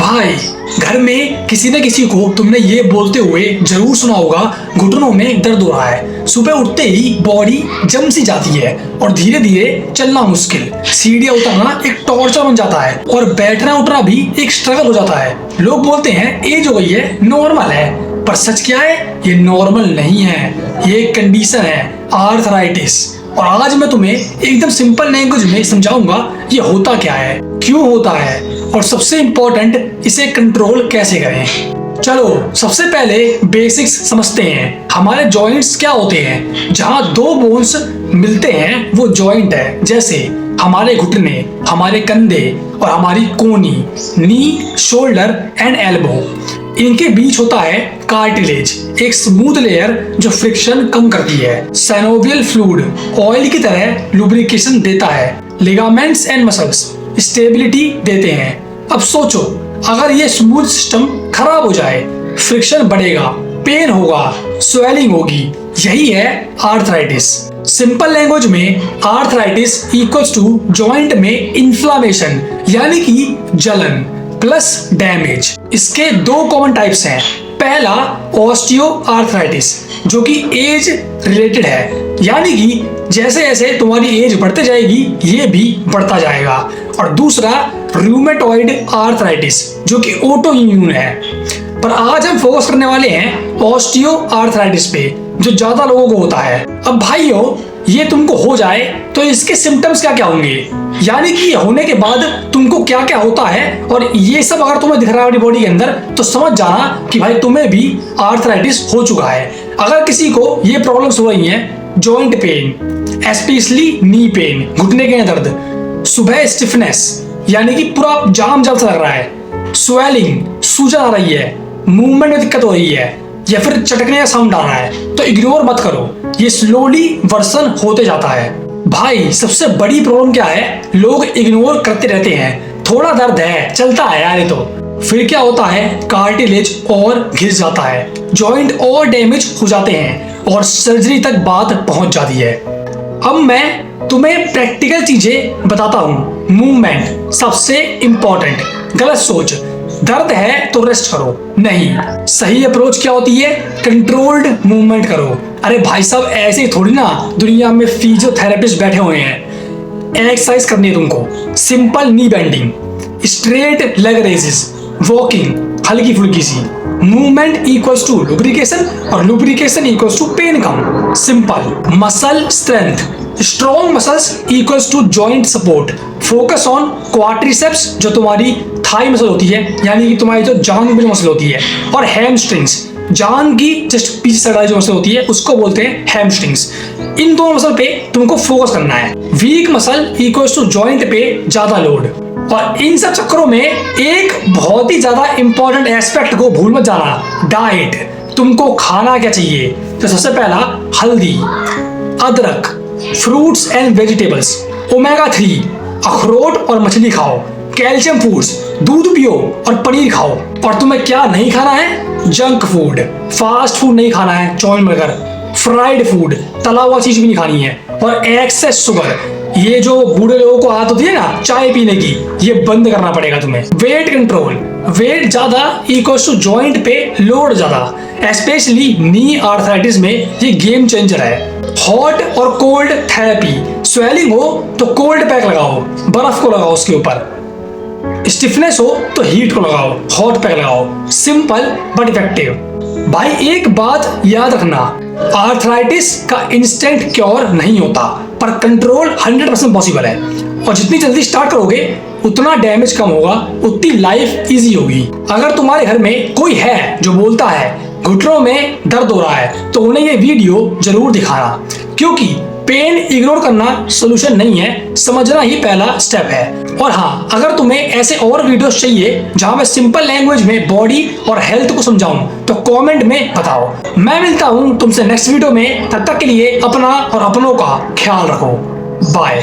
भाई घर में किसी न किसी को तुमने ये बोलते हुए जरूर सुना होगा, घुटनों में दर्द हो रहा है। सुबह उठते ही बॉडी जम सी जाती है और धीरे धीरे चलना मुश्किल, सीढ़ियां उतरना एक टॉर्चर बन जाता है और बैठना उठना भी एक स्ट्रगल हो जाता है। लोग बोलते हैं एज हो गई है, नॉर्मल है, पर सच क्या है, ये नॉर्मल नहीं है, ये एक कंडीशन है, आर्थराइटिस। और आज मैं तुम्हें एकदम सिंपल लैंग्वेज में समझाऊंगा ये होता क्या है, क्यों होता है और सबसे इम्पोर्टेंट इसे कंट्रोल कैसे करें। चलो सबसे पहले बेसिक्स समझते हैं। हमारे जॉइंट्स क्या होते हैं? जहां दो बोन्स मिलते हैं वो जॉइंट है। जैसे हमारे घुटने, हमारे कंधे और हमारी कोनी, नी, शोल्डर एंड एल्बो। इनके बीच होता है कार्टिलेज, एक स्मूथ लेयर जो फ्रिक्शन कम करती है। साइनोवियल फ्लूइड ऑयल की तरह लुब्रिकेशन देता है। लिगामेंट्स एंड मसल्स स्टेबिलिटी देते हैं। अब सोचो, अगर ये स्मूथ सिस्टम खराब हो जाए, फ्रिक्शन बढ़ेगा, पेन होगा, स्वेलिंग होगी। यही है आर्थराइटिस। सिंपल लैंग्वेज में आर्थराइटिस इक्वल्स टू जॉइंट में इन्फ्लामेशन यानी कि जलन प्लस डैमेज। इसके दो कॉमन टाइप्स हैं। पहला ऑस्टियो आर्थराइटिस जो कि एज रिलेटेड है, यानी कि जैसे जैसे तुम्हारी एज बढ़ते जाएगी ये भी बढ़ता जाएगा। और दूसरा रूमेटॉइड आर्थराइटिस जो कि ऑटो इम्यून है। पर आज हम फोकस करने वाले हैं ऑस्टियो आर्थराइटिस पे जो ज्यादा लोगों को होता है। अब भाइयों, ये तुमको हो जाए तो इसके सिम्टम्स क्या क्या होंगे, यानी कि होने के बाद तुमको क्या क्या होता है, और ये सब अगर तुम्हें दिख रहा है बॉडी के अंदर तो समझ जाना कि भाई तुम्हें भी आर्थराइटिस हो चुका है। अगर किसी को ये प्रॉब्लम्स हो रही हैं, joint pain, specially knee pain, घुटने के दर्द, सुबह स्टिफनेस यानी कि पूरा जाम सा लग रहा है, स्वेलिंग, सूजन आ रही है, मूवमेंट में दिक्कत हो रही है, या फिर चटकने का साउंड आ रहा है, तो इग्नोर मत करो, ये स्लोली वर्सन होते जाता है। भाई सबसे बड़ी प्रॉब्लम क्या है, लोग इग्नोर करते रहते हैं, थोड़ा दर्द है, चलता है यार ये तो। फिर क्या होता है, कार्टिलेज और घिस जाता है, जॉइंट और डैमेज हो जाते हैं और सर्जरी तक बात पहुंच जाती है। अब मैं तुम्हें प्रैक्टिकल चीजें बताता हूँ। मूवमेंट सबसे इंपॉर्टेंट। गलत सोच, दर्द है तो रेस्ट करो, नहीं। सही अप्रोच क्या होती है, कंट्रोल्ड मूवमेंट करो। अरे भाई साहब, ऐसे ही थोड़ी ना दुनिया में फिजियोथेरेपिस्ट बैठे हुए हैं। एक्सरसाइज करनी है तुमको, simple knee bending, straight leg raises, walking हल्की फुल्की सी। मूवमेंट इक्वल्स टू लुब्रिकेशन और लुब्रिकेशन इक्वल्स टू पेन कम। Simple. Muscle strength, strong muscles equals to joint support. Focus on quadriceps जो तुम्हारी थाई मसल होती है, यानी कि तुम्हारी जो जांघ में मसल होती है, और हैमस्ट्रिंग्स, जांघ की जस्ट पीछे साइड वाली जो मसल होती है उसको बोलते हैं हैमस्ट्रिंग्स। इन दोनों मसल पे तुमको फोकस करना है। Week muscle equals to joint पे ज्यादा लोड। और इन सब चक्करों में एक बहुत ही ज्यादा इंपॉर्टेंट एस्पेक्ट को भूल मत जाना, डाइट। तुमको खाना क्या चाहिए, तो सबसे पहला हल्दी, अदरक, फ्रूट्स एंड वेजिटेबल्स, ओमेगा 3, अखरोट और मछली खाओ, कैल्शियम फूड्स, दूध पियो और पनीर खाओ। और तुम्हें क्या नहीं खाना है, जंक फूड, फास्ट फूड नहीं खाना है, चाउमीन बर्गर, फ्राइड फूड, तला हुआ चीज भी नहीं खानी है, और एक्सेस शुगर, ये जो बूढ़े लोगों को आदत होती है ना चाय पीने की, ये बंद करना पड़ेगा तुम्हें। वेट कंट्रोल, वेट ज्यादा इक्वल्स टू जॉइंट पे लोड ज्यादा, स्पेशली नी आर्थराइटिस में ये गेम चेंजर है। हॉट और कोल्ड थेरेपी, स्वेलिंग हो तो कोल्ड पैक लगाओ, बर्फ को लगाओ उसके ऊपर, स्टिफनेस हो तो हीट को लगाओ, हॉट पैक लगाओ। Simple but effective. भाई एक बात याद रखना, आर्थराइटिस का इंस्टेंट क्योर नहीं होता, पर कंट्रोल 100% पॉसिबल है। और जितनी जल्दी स्टार्ट करोगे उतना डैमेज कम होगा, उतनी लाइफ इजी होगी। अगर तुम्हारे घर में कोई है जो बोलता है घुटनों में दर्द हो रहा है, तो उन्हें ये वीडियो जरूर दिखाना, क्योंकि पेन इग्नोर करना सोल्यूशन नहीं है, समझना ही पहला स्टेप है। और हाँ, अगर तुम्हें ऐसे और वीडियोस चाहिए जहां मैं सिंपल लैंग्वेज में बॉडी और हेल्थ को समझाऊं, तो कमेंट में बताओ। मैं मिलता हूं तुमसे नेक्स्ट वीडियो में, तब तक के लिए अपना और अपनों का ख्याल रखो। बाय।